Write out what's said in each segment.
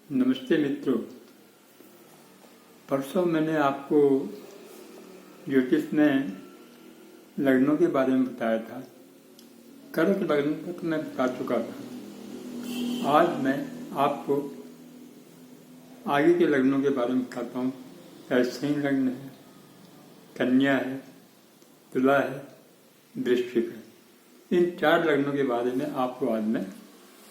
नमस्ते मित्रों। परसों मैंने आपको ज्योतिष में लग्नों के बारे में बताया था। कर्क लग्न तक मैं बता चुका था। आज मैं आपको आगे के लग्नों के बारे में बताता हूँ। सिंह लग्न है, कन्या है, तुला है, वृश्चिक है। इन 4 लग्नों के बारे में आपको आज मैं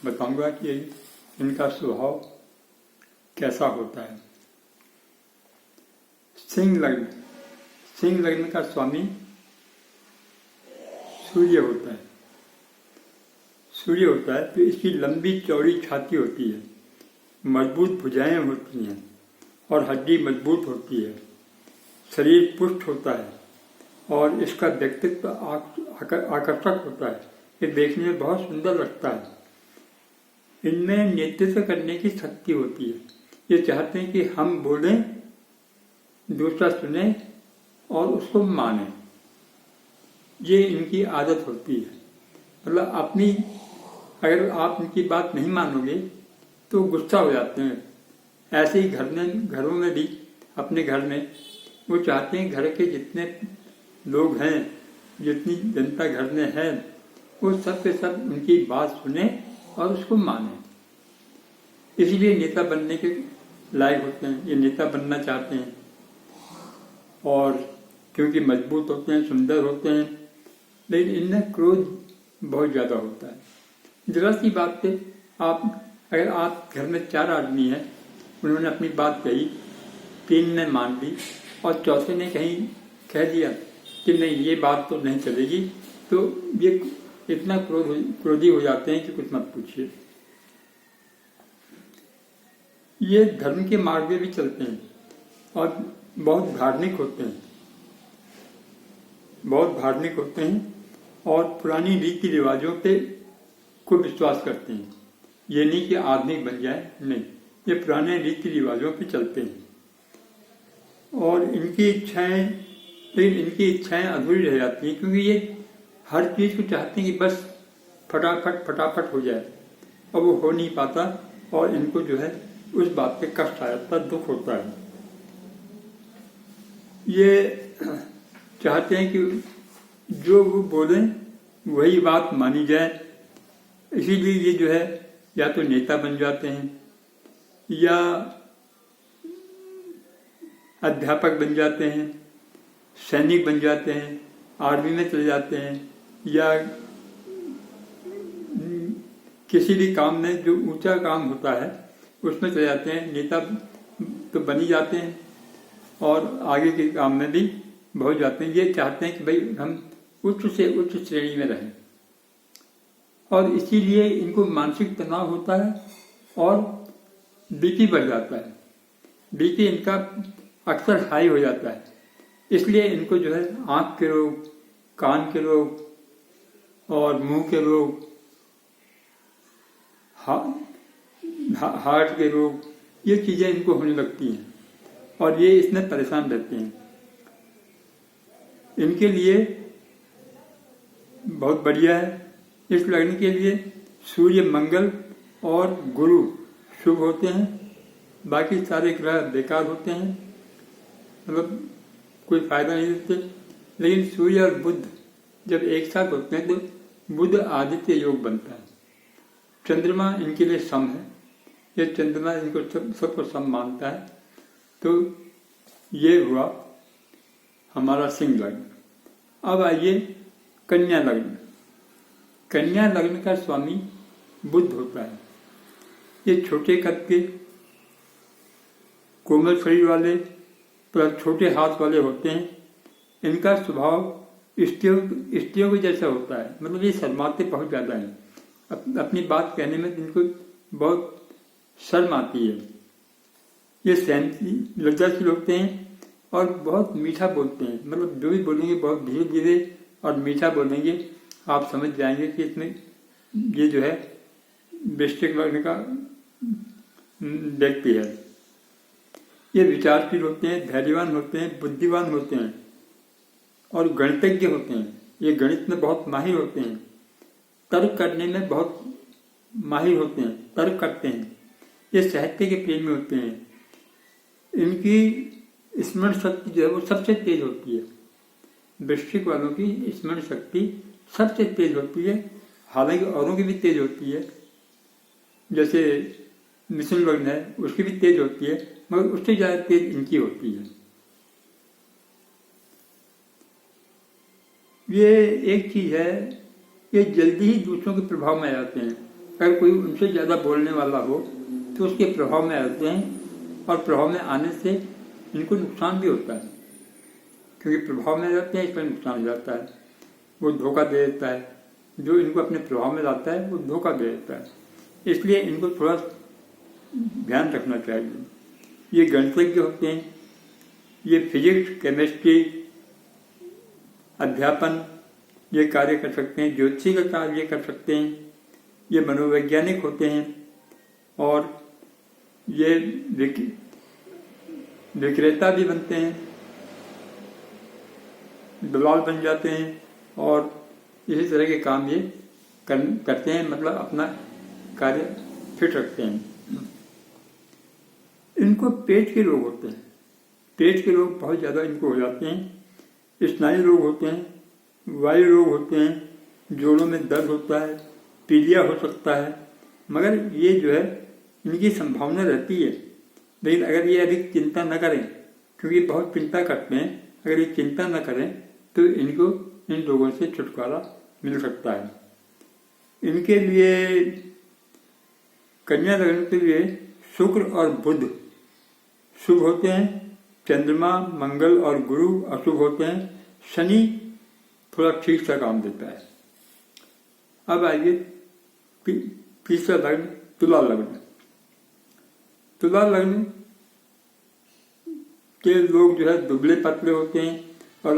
बताऊंगा कि इनका स्वभाव कैसा होता है। सिंह लग्न का स्वामी सूर्य होता है। तो इसकी लंबी चौड़ी छाती होती है, मजबूत भुजाएं होती हैं और हड्डी मजबूत होती है। शरीर पुष्ट होता है और इसका व्यक्तित्व आकर्षक होता है। ये देखने में बहुत सुंदर लगता है। इनमें नेतृत्व करने की शक्ति होती है। ये चाहते हैं कि हम बोलें, दूसरा सुने और उसको माने। ये इनकी आदत होती है। मतलब अगर आप इनकी बात नहीं मानोगे तो गुस्सा हो जाते हैं। ऐसे ही घरों में भी, अपने घर में वो चाहते हैं घर के जितने लोग हैं, जितनी जनता घर में है, वो सब के सब उनकी बात सुने और उसको माने। इसलिए नेता बनने के लायक होते हैं। ये नेता बनना चाहते हैं और क्योंकि मजबूत होते हैं, सुंदर होते हैं, लेकिन इनमें क्रोध बहुत ज़्यादा होता है। जरा सी बात पे अगर आप घर में 4 आदमी हैं, उन्होंने अपनी बात कही, 3 ने मान ली और चौथे ने कहीं कह दिया कि नहीं ये बात तो नहीं चलेगी, तो ये इतना क्रोधी हो जाते हैं कि कुछ मत पूछिए। ये धर्म के मार्ग में भी चलते हैं और बहुत धार्मिक होते हैं और पुरानी रीति रिवाजों पे को विश्वास करते हैं। ये नहीं कि आधुनिक बन जाए, नहीं, ये पुराने रीति रिवाजों पे चलते हैं और इनकी इच्छाएं अधूरी रह जाती हैं, क्योंकि ये हर चीज़ को चाहते हैं कि बस फटाफट हो जाए और वो हो नहीं पाता और इनको जो है उस बात पे कष्ट आ जाता, दुख होता है। ये चाहते हैं कि जो वो बोलें वही बात मानी जाए। इसीलिए ये जो है या तो नेता बन जाते हैं या अध्यापक बन जाते हैं, सैनिक बन जाते हैं, आर्मी में चले जाते हैं, या किसी भी काम में जो ऊंचा काम होता है उसमें चले जाते हैं। नेता तो बन ही जाते हैं और आगे के काम में भी बहुत जाते हैं। ये चाहते हैं कि भाई हम उच्च से उच्च श्रेणी में रहें और इसीलिए इनको मानसिक तनाव होता है और बीपी बढ़ जाता है। बीपी इनका अक्सर हाई हो जाता है। इसलिए इनको जो है आँख के रोग, कान के रोग और मुंह के रोग, हार्ट के रोग, ये चीज़ें इनको होने लगती हैं और ये इसमें परेशान रहते हैं। इनके लिए बहुत बढ़िया है। इस लग्न के लिए सूर्य, मंगल और गुरु शुभ होते हैं। बाकी सारे ग्रह बेकार होते हैं, मतलब कोई फायदा नहीं देते। लेकिन सूर्य और बुध जब एक साथ होते हैं तो बुध आदित्य योग बनता है। चंद्रमा इनके लिए सम है। ये चंद्रमा इनको सबको सम मानता है। तो ये हुआ हमारा सिंह लग्न। अब आइए कन्या लग्न। कन्या लग्न का स्वामी बुध होता है। ये छोटे कद के, कोमल शरीर वाले, प्लस छोटे हाथ वाले होते हैं। इनका स्वभाव स्त्रियों के जैसा होता है। मतलब ये शर्माते बहुत ज़्यादा हैं। अपनी बात कहने में इनको बहुत शर्म आती है। ये लज्जाशील होते हैं और बहुत मीठा बोलते हैं। मतलब जो भी बोलेंगे बहुत धीरे धीरे और मीठा बोलेंगे। आप समझ जाएंगे कि इसमें ये जो है वृश्चिक लग्न का व्यक्ति है। ये विचारशील होते हैं, धैर्यवान होते हैं, बुद्धिमान होते हैं और गणितज्ञ होते हैं। ये गणित में बहुत माहिर होते हैं। तर्क करने में बहुत माहिर होते हैं, तर्क करते हैं। ये साहित्य के प्रेमी होते हैं, इनकी स्मरण शक्ति जो है वो सबसे तेज होती है। वृश्चिक वालों की स्मरण शक्ति सबसे तेज होती है, हालांकि औरों की भी तेज होती है, जैसे मिथुन लग्न है उसकी भी तेज होती है, मगर उससे ज़्यादा तेज इनकी होती है। ये एक चीज़ है, ये जल्दी ही दूसरों के प्रभाव में आ जाते हैं। अगर कोई उनसे ज़्यादा बोलने वाला हो तो उसके प्रभाव में आ जाते हैं, और प्रभाव में आने से इनको नुकसान भी होता है, क्योंकि प्रभाव में आ जाते हैं, इसमें नुकसान हो जाता है। वो धोखा दे देता है, जो इनको अपने प्रभाव में लाता है वो धोखा दे देता है। इसलिए इनको थोड़ा ध्यान रखना चाहिए। ये गणितज्ञ होते हैं, ये फिजिक्स, केमिस्ट्री, अध्यापन ये कार्य कर सकते हैं, ज्योतिषी का कार्य कर सकते हैं, ये मनोवैज्ञानिक होते हैं, और ये विक्रेता भी बनते हैं, दलाल बन जाते हैं, और इसी तरह के काम ये करते हैं, मतलब अपना कार्य फिट रखते हैं। इनको पेट के रोग होते हैं, पेट के रोग बहुत ज़्यादा इनको हो जाते हैं। स्नायु रोग होते हैं, वायु रोग होते हैं, जोड़ों में दर्द होता है, पीलिया हो सकता है, मगर ये जो है इनकी संभावना रहती है। लेकिन अगर ये अधिक चिंता न करें, क्योंकि बहुत चिंता करते हैं, अगर ये चिंता न करें तो इनको इन रोगों से छुटकारा मिल सकता है। इनके लिए, कन्या लग्न के लिए शुक्र और बुध शुभ होते हैं, चंद्रमा, मंगल और गुरु अशुभ होते हैं, शनि थोड़ा ठीक सा काम देता है। अब आइए तीसरा लग्न, तुला लग्न। तुला लग्न के लोग जो है दुबले पतले होते हैं, और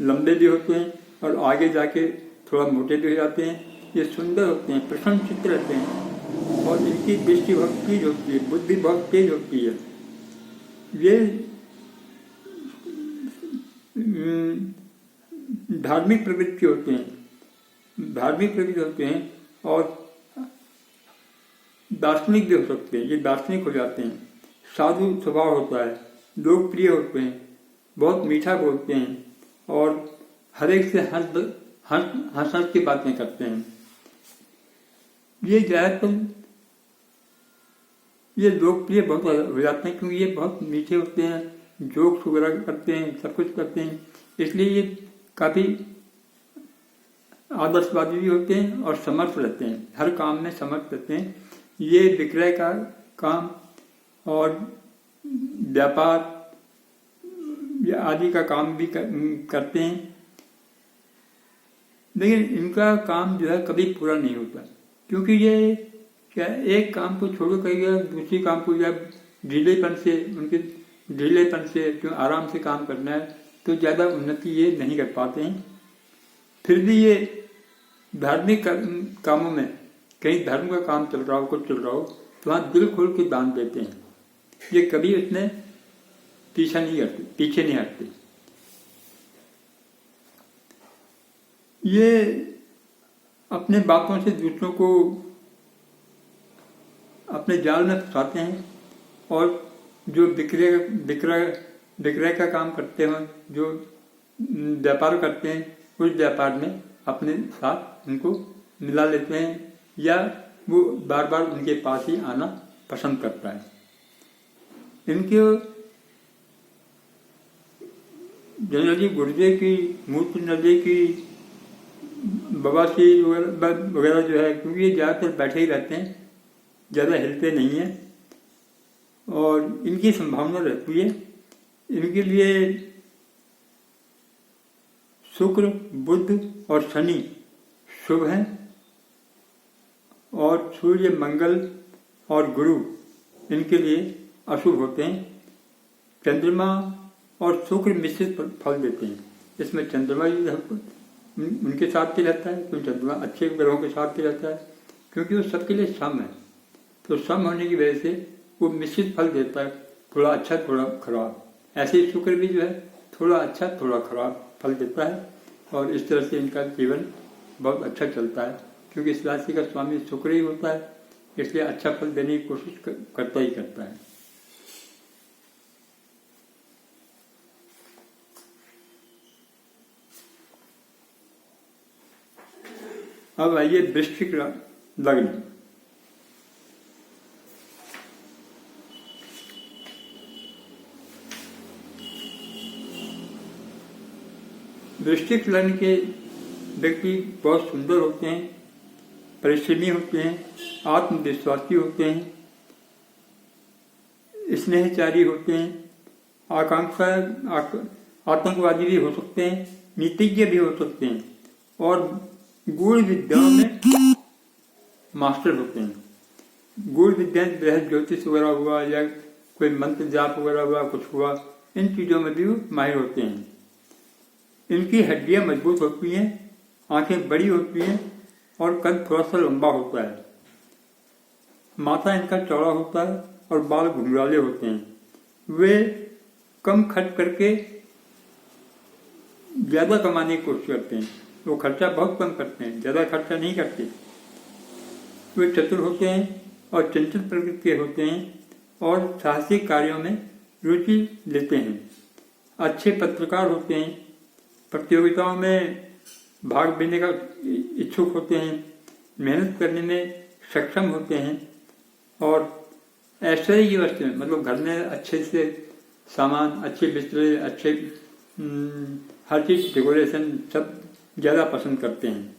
लंबे भी होते हैं, और आगे जाके थोड़ा मोटे भी हो जाते हैं। ये सुंदर होते हैं, प्रसन्न चित्त रहते हैं, और इनकी दृष्टि बहुत तेज होती है, बुद्धि बहुत तेज होती है। ये धार्मिक प्रवृत्ति होते हैं, और दार्शनिक भी हो सकते हैं, ये दार्शनिक हो जाते हैं। साधु स्वभाव होता है, लोकप्रिय होते हैं, बहुत मीठा बोलते हैं, और हर एक से हंस की बातें करते हैं। ये ज़्यादातर ये लोकप्रिय बहुत हो जाते हैं, क्योंकि ये बहुत मीठे होते हैं, जोक्स वगैरह करते हैं, सब कुछ करते हैं, इसलिए ये काफ़ी आदर्शवादी भी होते हैं और समर्थ रहते हैं, हर काम में समर्थ रहते हैं। ये विक्रय का काम और व्यापार आदि का काम भी करते हैं, लेकिन इनका काम जो है कभी पूरा नहीं होता, क्योंकि ये क्या एक काम को छोड़ कर दूसरी काम को जब ढीलेपन से जो आराम से काम करना है, तो ज़्यादा उन्नति ये नहीं कर पाते हैं। फिर भी ये धार्मिक कामों में, कहीं धर्म का काम चल रहा हो, कुछ चल रहा हो, तो वहाँ दिल खोल के दान देते हैं। ये कभी उसमें पीछे नहीं हटते। ये अपने बातों से दूसरों को अपने जाल में फंसाते हैं, और जो विक्रय का काम करते हैं, जो व्यापार करते हैं, उस व्यापार में अपने साथ उनको मिला लेते हैं, या वो बार बार उनके पास ही आना पसंद करता है। इनके जनरली गुर्दे की, मूत्र नली की, बवासीर वगैरह जो है, क्योंकि ये ज़्यादातर बैठे ही रहते हैं, ज़्यादा हिलते नहीं हैं, और इनकी संभावना रहती है। इनके लिए शुक्र, बुध और शनि शुभ हैं, और सूर्य, मंगल और गुरु इनके लिए अशुभ होते हैं। चंद्रमा और शुक्र मिश्रित फल देते हैं। इसमें चंद्रमा उनके साथ भी रहता है, तो चंद्रमा अच्छे ग्रहों के साथ भी रहता है, क्योंकि वो सबके लिए सम है। तो सम होने की वजह से वो मिश्रित फल देता है, थोड़ा अच्छा थोड़ा खराब। ऐसे ही शुक्र भी जो है थोड़ा अच्छा थोड़ा खराब फल देता है, और इस तरह से इनका जीवन बहुत अच्छा चलता है, क्योंकि इस राशि का स्वामी शुक्र ही होता है, इसलिए अच्छा फल देने की कोशिश करता ही करता है। अब आइए वृश्चिक लग्न। वृश्चिक लग्न के व्यक्ति बहुत सुंदर होते हैं, परिश्रमी होते हैं, आत्मविश्वासी होते हैं, स्नेहचारी होते हैं, आतंकवादी भी हो सकते हैं, नीतिज्ञ भी हो सकते हैं और गूढ़ विद्याओं में मास्टर होते हैं। गूढ़ विद्या बृहद ज्योतिष वगैरह हुआ या कोई मंत्र जाप वगैरह हुआ, कुछ हुआ, इन चीजों में भी वो माहिर होते हैं। इनकी हड्डियां मजबूत होती हैं, आंखें बड़ी होती हैं और कद थोड़ा सा लंबा होता है। माथा इनका चौड़ा होता है और बाल घुंघराले होते हैं। वे कम खर्च करके ज्यादा कमाने की कोशिश करते हैं। वो खर्चा बहुत कम करते हैं, ज्यादा खर्चा नहीं करते। वे चतुर होते हैं और चंचल प्रकृति के होते हैं और साहसिक कार्यों में रुचि लेते हैं। अच्छे पत्रकार होते हैं, प्रतियोगिताओं में भाग लेने का इच्छुक होते हैं, मेहनत करने में सक्षम होते हैं और ऐश्वर्य की वस्तु में मतलब घर में अच्छे से सामान, अच्छे बिस्तरे, अच्छे हर चीज डेकोरेशन सब ज़्यादा पसंद करते हैं।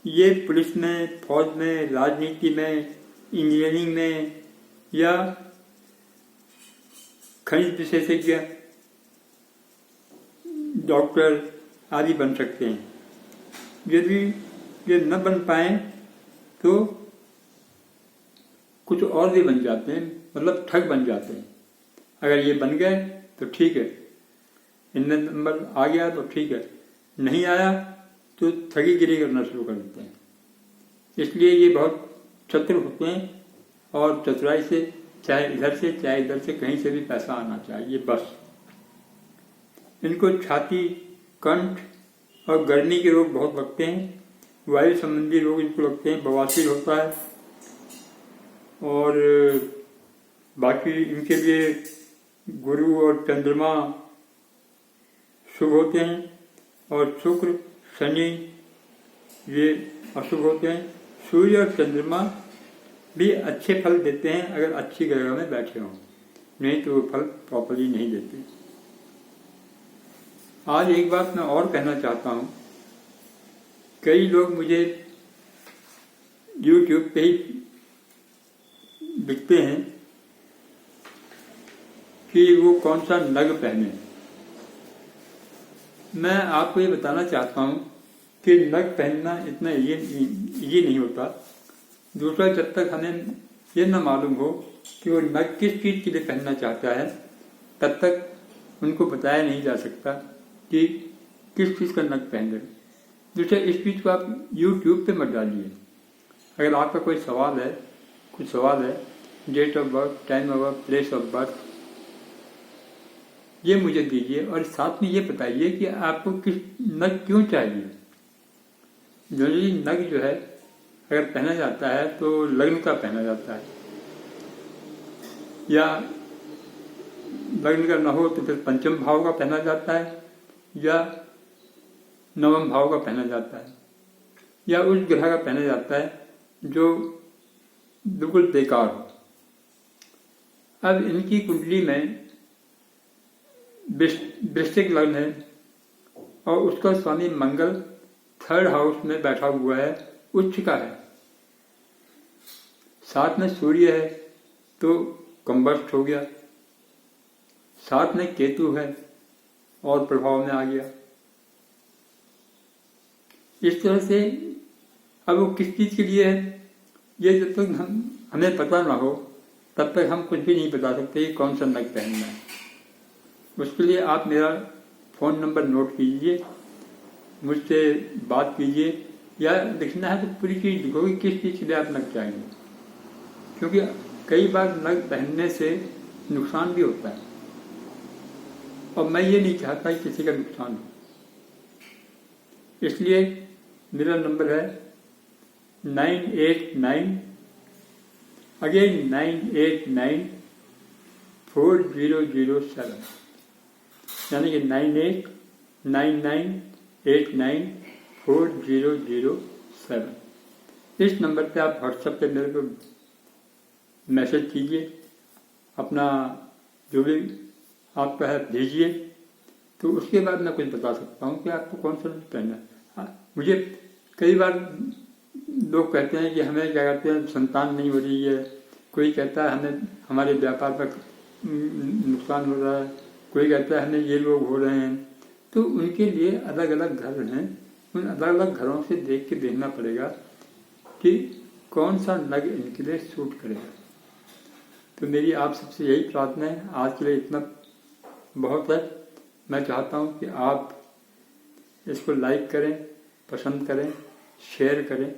ये पुलिस में, फौज में, राजनीति में, इंजीनियरिंग में या खनिज विशेषज्ञ, डॉक्टर आदि बन सकते हैं। यदि ये न बन पाए तो कुछ और भी बन जाते हैं, मतलब ठग बन जाते हैं। अगर ये बन गए तो ठीक है, इनमें नंबर आ गया तो ठीक है, नहीं आया तो ठगीगिरी करना शुरू कर देते हैं। इसलिए ये बहुत चतुर होते हैं और चतुराई से चाहे इधर से चाहे इधर से कहीं से भी पैसा आना चाहिए बस। इनको छाती, कंठ और गर्मी के रोग बहुत लगते हैं। वायु संबंधी रोग इनको लगते हैं, बवासीर होता है और बाकी इनके लिए गुरु और चंद्रमा शुभ होते हैं और शुक्र, शनि ये अशुभ होते हैं। सूर्य और चंद्रमा भी अच्छे फल देते हैं अगर अच्छी ग्रह में बैठे हों, नहीं तो वो फल प्रॉपर्ली नहीं देते। आज एक बात मैं और कहना चाहता हूँ, कई लोग मुझे YouTube पे ही दिखते हैं कि वो कौन सा नग पहने। मैं आपको ये बताना चाहता हूँ कि नग पहनना इतना ये नहीं होता। दूसरा, जब तक हमें ये न मालूम हो कि वो नग किस चीज़ के लिए पहनना चाहता है, तब तक उनको बताया नहीं जा सकता कि किस चीज़ का नग पहन रहे। दूसरा, इस चीज़ को आप YouTube पे मत डालिए। अगर आपका कोई सवाल है, कुछ सवाल है, date of birth, time of birth, place of birth, ये मुझे दीजिए और साथ में ये बताइए कि आपको किस नग क्यों चाहिए। जनरली नग जो है अगर पहना जाता है तो लग्न का पहना जाता है, या लग्न का न हो तो फिर पंचम भाव का पहना जाता है या नवम भाव का पहना जाता है या उस ग्रह का पहना जाता है जो बिल्कुल बेकार हो। अब इनकी कुंडली में वृश्चिक लग्न है और उसका स्वामी मंगल 3rd हाउस में बैठा हुआ है, उच्च का है। साथ में सूर्य है तो कंबस्ट हो गया, साथ में केतु है और प्रभाव में आ गया। इस तरह से अब वो किस चीज के लिए है, ये जब तक हमें पता ना हो तब तक हम कुछ भी नहीं बता सकते कि कौन सा नग पहनना है। उसके लिए आप मेरा फ़ोन नंबर नोट कीजिए, मुझसे बात कीजिए, या लिखना है तो पूरी चीज़ लिखोगे किस चीज़ के लिए आप नग चाहेंगे, क्योंकि कई बार नग पहनने से नुकसान भी होता है और मैं ये नहीं चाहता कि किसी का नुकसान हो। इसलिए मेरा नंबर है 989 अगेन 989407, यानी कि 9899894007। इस नंबर पे आप व्हाट्सएप पे मेरे को मैसेज कीजिए, अपना जो भी आपका है भेजिए, तो उसके बाद मैं कुछ बता सकता हूँ कि आपको कौन सा पहनना है। मुझे कई बार लोग कहते हैं कि हमें क्या कहते हैं संतान नहीं हो रही है, कोई कहता है हमें हमारे व्यापार पर नुकसान हो रहा है, कोई कहता है हमें ये लोग हो रहे हैं। तो उनके लिए अलग अलग घर हैं, उन अलग अलग घरों से देख के देखना पड़ेगा कि कौन सा नग इनके लिए सूट करेगा। तो मेरी आप सबसे यही प्रार्थना है, आज के लिए इतना बहुत है। मैं चाहता हूँ कि आप इसको लाइक करें, पसंद करें, शेयर करें,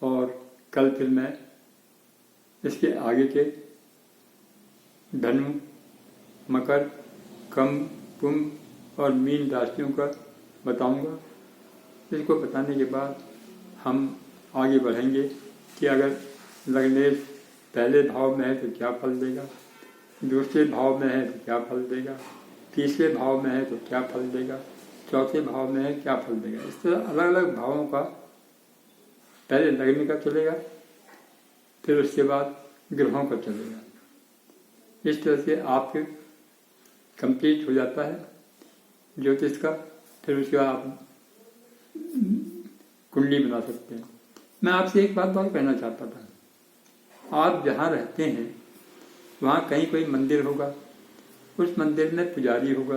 और कल फिर मैं इसके आगे के धनु, मकर, कुंभ और मीन राशियों का बताऊंगा। इसको बताने के बाद हम आगे बढ़ेंगे कि अगर लग्नेश पहले भाव में है तो क्या फल देगा, दूसरे भाव में है तो क्या फल देगा, तीसरे भाव में है तो क्या फल देगा, चौथे भाव में है क्या फल देगा। इस तरह अलग अलग भावों का पहले लग्न का चलेगा, फिर उसके बाद ग्रहों का चलेगा। इस तरह से आपके कंप्लीट हो जाता है ज्योतिष का। फिर उसके बाद आप कुंडली बना सकते हैं। मैं आपसे एक बात और कहना चाहता था, आप जहाँ रहते हैं वहाँ कहीं कोई मंदिर होगा, उस मंदिर में पुजारी होगा,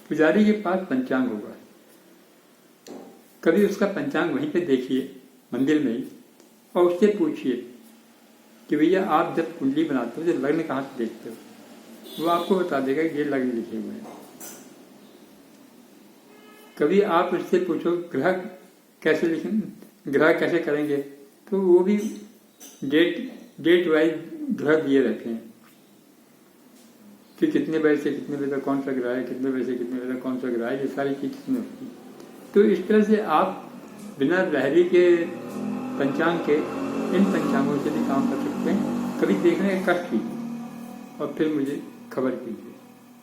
पुजारी के पास पंचांग होगा। कभी उसका पंचांग वहीं पे देखिए मंदिर में ही, और उससे पूछिए कि भैया आप जब कुंडली बनाते हो तो लग्न कहाँ से देखते हो। वो आपको बता देगा कि ये लग्न लिखे हुए हैं। कभी आप उससे पूछो ग्रह कैसे लिखें, ग्रह कैसे करेंगे, तो वो भी डेट वाइज ग्रह दिए रहते हैं कि कितने बजे से कितने बजे तक कौन सा ग्रह है, कितने बजे से कितने बजे तक कौन सा ग्रह है, ये सारी चीज़ इसमें होती है। तो इस तरह से आप बिना लहरी के पंचांग के इन पंचांगों से भी काम कर सकते हैं। कभी देखने का कष्ट कीजिए और फिर मुझे खबर कीजिए।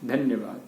धन्यवाद।